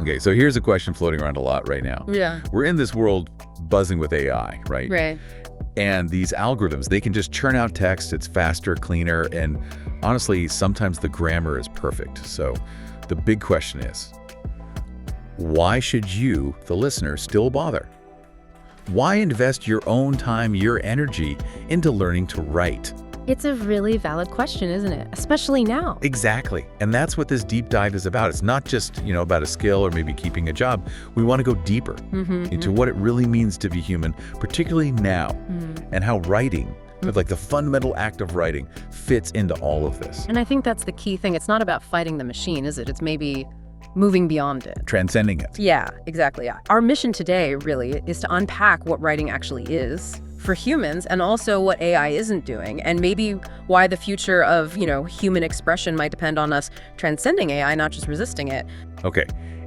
Okay, so here's a question floating around a lot right now. Yeah. We're in this world buzzing with AI, right? Right. And these algorithms, they can just churn out text. It's faster, cleaner, and honestly, sometimes the grammar is perfect. So the big question is, why should you, the listener, still bother? Why invest your own time, your energy into learning to write? It's a really valid question, isn't it? Especially now. Exactly. And that's what this deep dive is about. It's not just, about a skill or maybe keeping a job. We want to go deeper into what it really means to be human, particularly now, and how writing, like the fundamental act of writing, fits into all of this. And I think that's the key thing. It's not about fighting the machine, is it? It's maybe moving beyond it. Transcending it. Yeah, exactly. Yeah. Our mission today really is to unpack what writing actually is for humans, and also what AI isn't doing, and maybe why the future of, human expression might depend on us transcending AI, not just resisting it. Okay,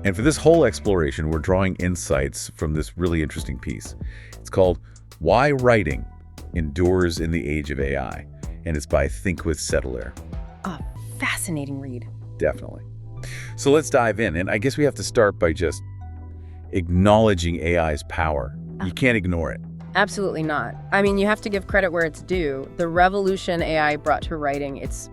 and for this whole exploration, we're drawing insights from this really interesting piece. It's called Why Writing Endures in the Age of AI, and it's by Think with Setaleur. A fascinating read. Definitely. So let's dive in, and I guess we have to start by just acknowledging AI's power. You can't ignore it. Absolutely not. I mean, you have to give credit where it's due. The revolution AI brought to writing, it's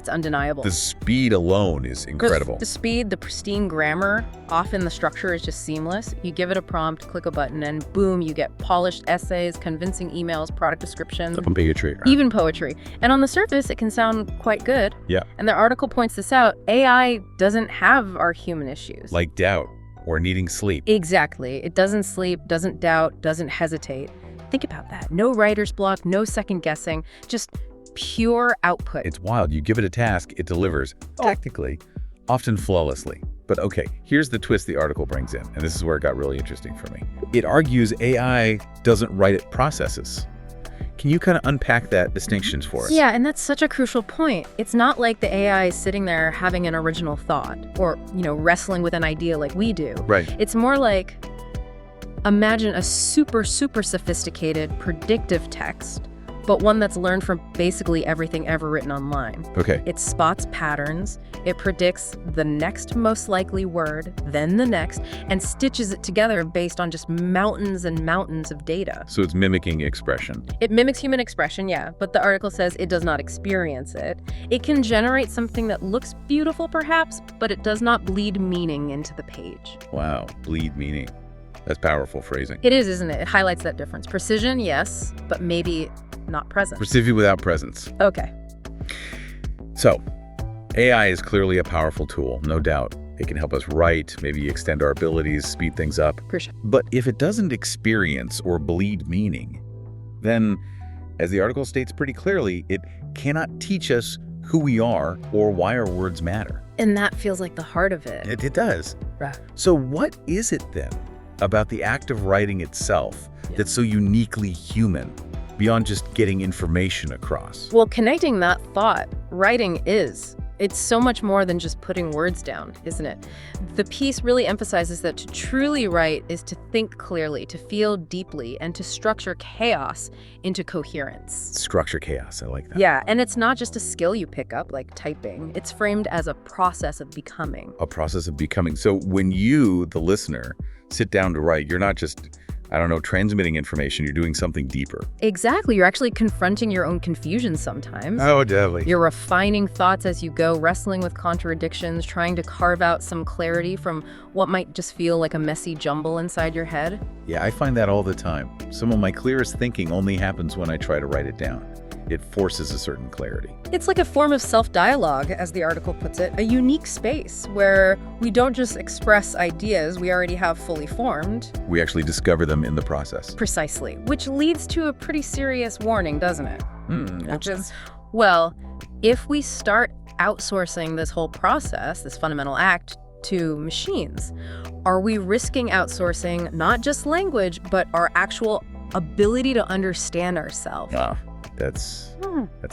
undeniable. The speed alone is incredible. The speed, the pristine grammar, often the structure is just seamless. You give it a prompt, click a button, and boom, you get polished essays, convincing emails, product descriptions. Even poetry. And on the surface, it can sound quite good. Yeah. And the article points this out. AI doesn't have our human issues. Like doubt or needing sleep. Exactly. It doesn't sleep, doesn't doubt, doesn't hesitate. Think about that. No writer's block, no second guessing, just pure output. It's wild. You give it a task, it delivers, technically, often flawlessly. But okay, here's the twist the article brings in, and this is where it got really interesting for me. It argues AI doesn't write, it processes. Can you kind of unpack that distinction for us? Yeah, and that's such a crucial point. It's not like the AI is sitting there having an original thought or, wrestling with an idea like we do. Right. It's more like, imagine a super, super sophisticated predictive text, but one that's learned from basically everything ever written online. Okay. It spots patterns, it predicts the next most likely word, then the next, and stitches it together based on just mountains and mountains of data. So it's mimicking expression. It mimics human expression, yeah, but the article says it does not experience it. It can generate something that looks beautiful, perhaps, but it does not bleed meaning into the page. Wow, bleed meaning. That's powerful phrasing. It is, isn't it? It highlights that difference. Precision, yes, but maybe not presence. Precision without presence. Okay. So, AI is clearly a powerful tool, no doubt. It can help us write, maybe extend our abilities, speed things up. For sure. But if it doesn't experience or bleed meaning, then, as the article states pretty clearly, it cannot teach us who we are or why our words matter. And that feels like the heart of it. It does. Right. So what is it then about the act of writing itself that's so uniquely human, beyond just getting information across? Well, connecting that thought, writing is. It's so much more than just putting words down, isn't it? The piece really emphasizes that to truly write is to think clearly, to feel deeply, and to structure chaos into coherence. Structure chaos, I like that. Yeah, and it's not just a skill you pick up, like typing. It's framed as a process of becoming. A process of becoming. So when you, the listener, sit down to write, you're not just, transmitting information, you're doing something deeper. Exactly. You're actually confronting your own confusion sometimes. Oh, definitely. You're refining thoughts as you go, wrestling with contradictions, trying to carve out some clarity from what might just feel like a messy jumble inside your head. Yeah, I find that all the time. Some of my clearest thinking only happens when I try to write it down. It forces a certain clarity. It's like a form of self-dialogue, as the article puts it, a unique space where we don't just express ideas we already have fully formed. We actually discover them in the process. Precisely, which leads to a pretty serious warning, doesn't it? Which is? Well, if we start outsourcing this whole process, this fundamental act, to machines, are we risking outsourcing not just language, but our actual ability to understand ourselves? That's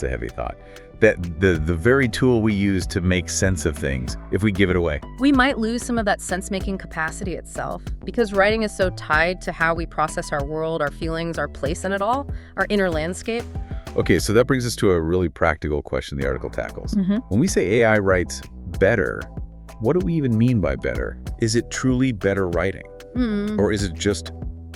a heavy thought. That the very tool we use to make sense of things, if we give it away. We might lose some of that sense-making capacity itself, because writing is so tied to how we process our world, our feelings, our place in it all, our inner landscape. Okay, so that brings us to a really practical question the article tackles. When we say AI writes better, what do we even mean by better? Is it truly better writing? Hmm. Or is it just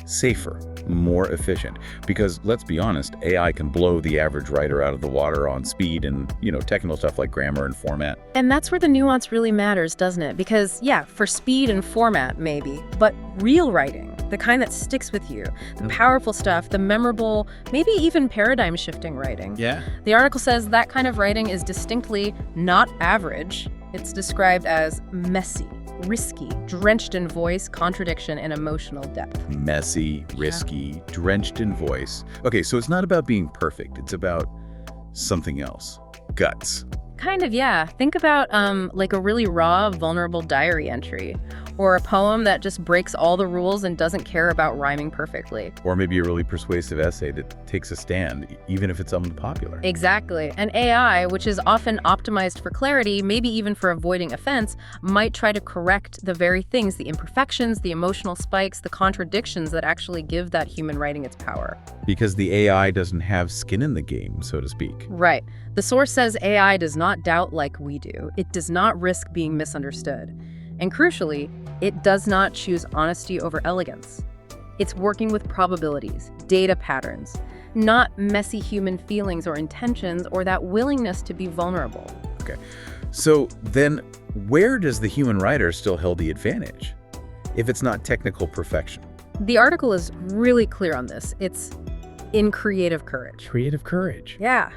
safer, more efficient? Because let's be honest, AI can blow the average writer out of the water on speed and, technical stuff like grammar and format. And that's where the nuance really matters, doesn't it? Because, yeah, for speed and format, maybe, but real writing, the kind that sticks with you, the powerful stuff, the memorable, maybe even paradigm-shifting writing. Yeah. The article says that kind of writing is distinctly not average. It's described as messy, risky, drenched in voice, contradiction, and emotional depth. Messy, risky, drenched in voice. Okay, so it's not about being perfect. It's about something else. Guts. Kind of, yeah. Think about like a really raw, vulnerable diary entry, or a poem that just breaks all the rules and doesn't care about rhyming perfectly. Or maybe a really persuasive essay that takes a stand, even if it's unpopular. Exactly. And AI, which is often optimized for clarity, maybe even for avoiding offense, might try to correct the very things, the imperfections, the emotional spikes, the contradictions that actually give that human writing its power. Because the AI doesn't have skin in the game, so to speak. Right. The source says AI does not doubt like we do. It does not risk being misunderstood. And crucially, it does not choose honesty over elegance. It's working with probabilities, data patterns, not messy human feelings or intentions or that willingness to be vulnerable. Okay. So then where does the human writer still hold the advantage if it's not technical perfection? The article is really clear on this. It's in creative courage. Creative courage. Yeah.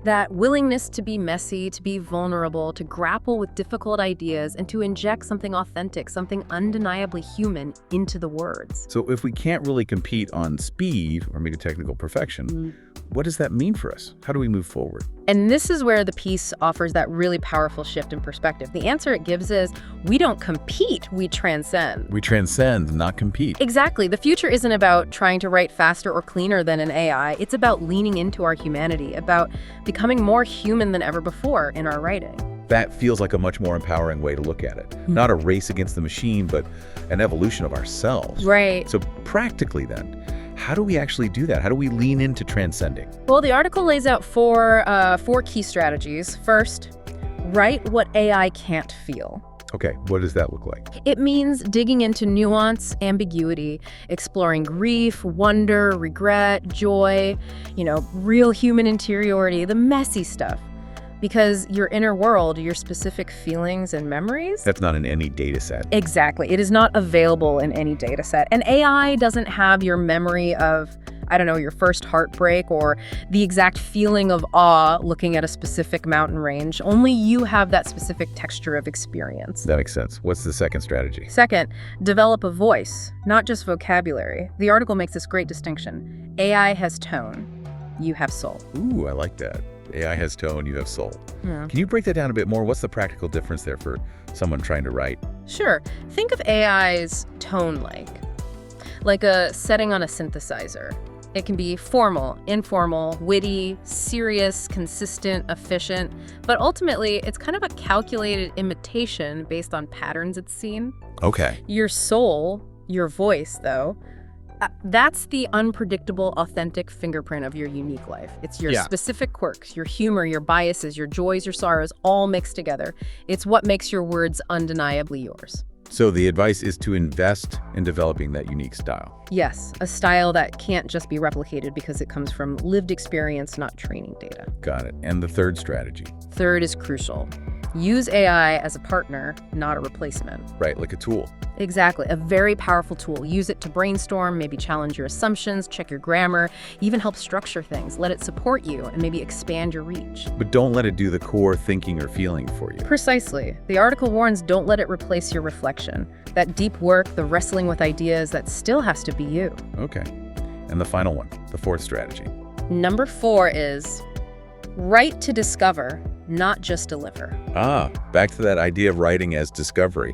That willingness to be messy, to be vulnerable, to grapple with difficult ideas, and to inject something authentic, something undeniably human into the words. So if we can't really compete on speed or maybe technical perfection, what does that mean for us? How do we move forward? And this is where the piece offers that really powerful shift in perspective. The answer it gives is, we don't compete, we transcend. We transcend, not compete. Exactly. The future isn't about trying to write faster or cleaner than an AI. It's about leaning into our humanity, about becoming more human than ever before in our writing. That feels like a much more empowering way to look at it. Not a race against the machine, but an evolution of ourselves. Right. So practically then, how do we actually do that? How do we lean into transcending? Well, the article lays out four key strategies. First, write what AI can't feel. Okay, what does that look like? It means digging into nuance, ambiguity, exploring grief, wonder, regret, joy, real human interiority, the messy stuff. Because your inner world, your specific feelings and memories. That's not in any data set. Exactly. It is not available in any data set. And AI doesn't have your memory of, your first heartbreak or the exact feeling of awe looking at a specific mountain range. Only you have that specific texture of experience. That makes sense. What's the second strategy? Second, develop a voice, not just vocabulary. The article makes this great distinction. AI has tone. You have soul. Ooh, I like that. AI has tone, you have soul. Yeah. Can you break that down a bit more? What's the practical difference there for someone trying to write? Sure. Think of AI's tone like a setting on a synthesizer. It can be formal, informal, witty, serious, consistent, efficient, but ultimately it's kind of a calculated imitation based on patterns it's seen. Okay. Your soul, your voice, though, that's the unpredictable, authentic fingerprint of your unique life. It's your specific quirks, your humor, your biases, your joys, your sorrows, all mixed together. It's what makes your words undeniably yours. So the advice is to invest in developing that unique style. Yes, a style that can't just be replicated because it comes from lived experience, not training data. Got it. And the third strategy? Third is crucial. Use AI as a partner, not a replacement. Right, like a tool. Exactly, a very powerful tool. Use it to brainstorm, maybe challenge your assumptions, check your grammar, even help structure things. Let it support you and maybe expand your reach. But don't let it do the core thinking or feeling for you. Precisely. The article warns, don't let it replace your reflection. That deep work, the wrestling with ideas, that still has to be you. Okay. And the final one, the fourth strategy. Number 4 is write to discover, not just deliver. Back to that idea of writing as discovery.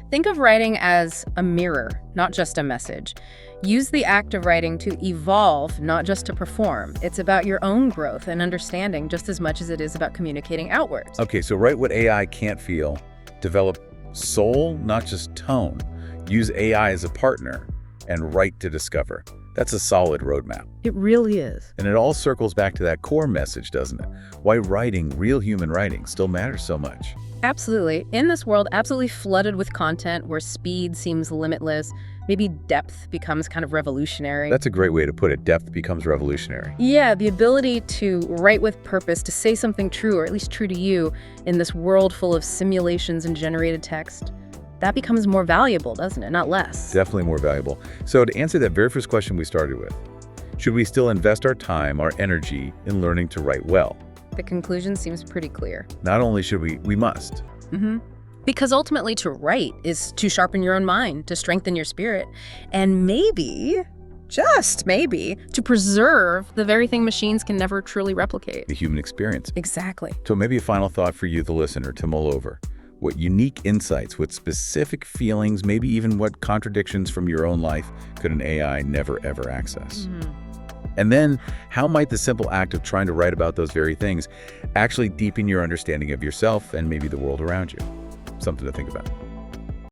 Think of writing as a mirror, not just a message. Use the act of writing to evolve, not just to perform. It's about your own growth and understanding just as much as it is about communicating outwards. Okay, so write what AI can't feel. Develop soul, not just tone. Use AI as a partner and write to discover. That's a solid roadmap. It really is. And it all circles back to that core message, doesn't it? Why writing, real human writing, still matters so much. Absolutely. In this world absolutely flooded with content where speed seems limitless, maybe depth becomes kind of revolutionary. That's a great way to put it. Depth becomes revolutionary. Yeah, the ability to write with purpose, to say something true, or at least true to you, in this world full of simulations and generated text, that becomes more valuable, doesn't it? Not less. Definitely more valuable. So to answer that very first question we started with, should we still invest our time, our energy in learning to write well? The conclusion seems pretty clear. Not only should we must. Because ultimately to write is to sharpen your own mind, to strengthen your spirit, and maybe, just maybe, to preserve the very thing machines can never truly replicate. The human experience. Exactly. So maybe a final thought for you, the listener, to mull over. What unique insights, what specific feelings, maybe even what contradictions from your own life could an AI never, ever access? And then, how might the simple act of trying to write about those very things actually deepen your understanding of yourself and maybe the world around you? Something to think about.